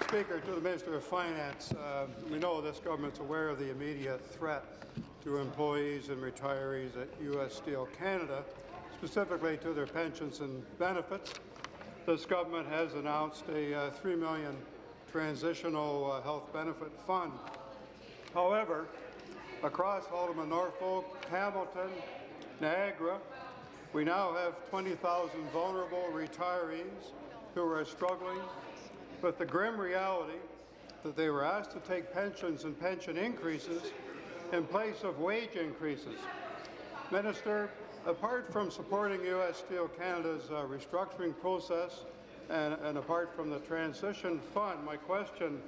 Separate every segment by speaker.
Speaker 1: Speaker, to the Minister of Finance, we know this government's aware of the immediate threat to employees and retirees at U.S. Steel Canada, specifically to their pensions and benefits. This government has announced a $3 million transitional health benefit fund. However, across Alderman Norfolk, Hamilton, Niagara, we now have 20,000 vulnerable retirees who are struggling with the grim reality that they were asked to take pensions and pension increases in place of wage increases. Minister, apart from supporting U.S. Steel Canada's restructuring process and apart from the transition fund, my question,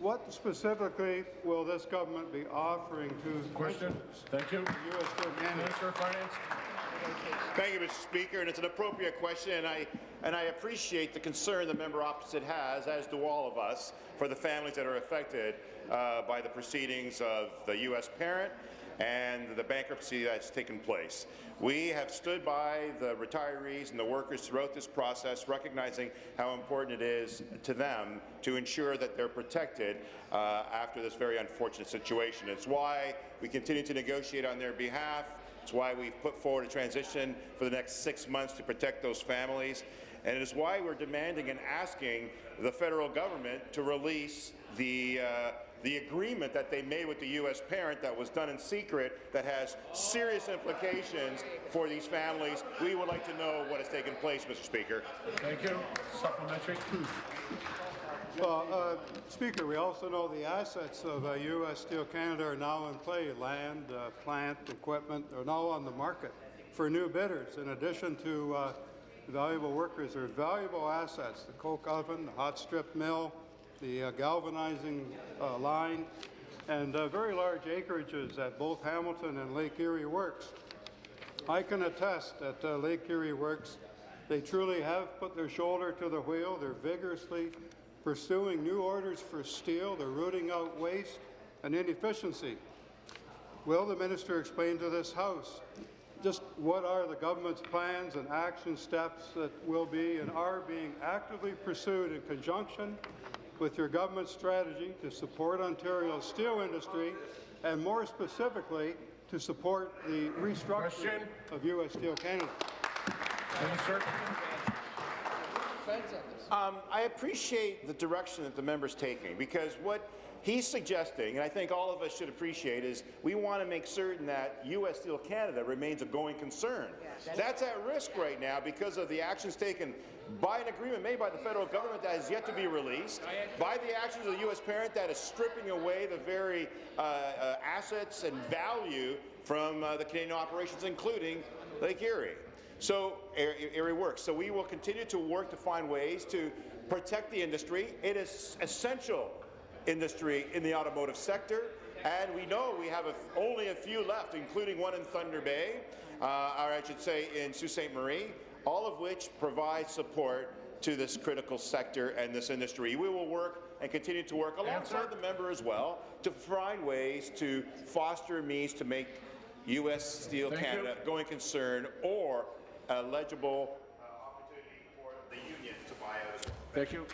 Speaker 1: what specifically will this government be offering to pensioners?
Speaker 2: Thank you.
Speaker 1: U.S. Steel Canada.
Speaker 2: Minister of Finance.
Speaker 3: Thank you, Mr. Speaker, and it's an appropriate question, and I appreciate the concern the member opposite has, as do all of us, for the families that are affected by the proceedings of the U.S. parent and the bankruptcy that's taken place. We have stood by the retirees and the workers throughout this process, recognizing how important it is to them to ensure that they're protected after this very unfortunate situation. It's why we continue to negotiate on their behalf. It's why we've put forward a transition for the next 6 months to protect those families. And it is why we're demanding and asking the federal government to release the agreement that they made with the U.S. parent that was done in secret that has serious implications for these families. We would like to know what has taken place, Mr. Speaker.
Speaker 2: Thank you. Supplementary.
Speaker 1: Well, Speaker, we also know the assets of U.S. Steel Canada are now in play. Land, plant, equipment are now on the market for new bidders. In addition to valuable workers, there are valuable assets, the coke oven, the hot strip mill, the galvanizing line, and very large acreages at both Hamilton and Lake Erie Works. I can attest that Lake Erie Works, they truly have put their shoulder to the wheel. They're vigorously pursuing new orders for steel. They're rooting out waste and inefficiency. Will the minister explain to this House just what are the government's plans and action steps that will be and are being actively pursued in conjunction with your government's strategy to support Ontario's steel industry and more specifically to support the restructuring of U.S. Steel Canada?
Speaker 3: I appreciate the direction that the member's taking, because what he's suggesting, and I think all of us should appreciate, is we want to make certain that U.S. Steel Canada remains a going concern. That's at risk right now because of the actions taken by an agreement made by the federal government that has yet to be released, by the actions of the U.S. parent that is stripping away the very assets and value from the Canadian operations, including Lake Erie. So, Erie Works. So we will continue to work to find ways to protect the industry. It is essential industry in the automotive sector, and we know we have only a few left, including one in Thunder Bay, or I should say in Sault Ste. Marie, all of which provide support to this critical sector and this industry. We will work and continue to work alongside the member as well to find ways to foster means to make U.S. Steel Canada going concern or a legible opportunity for the union to buy out as well.
Speaker 2: Thank you.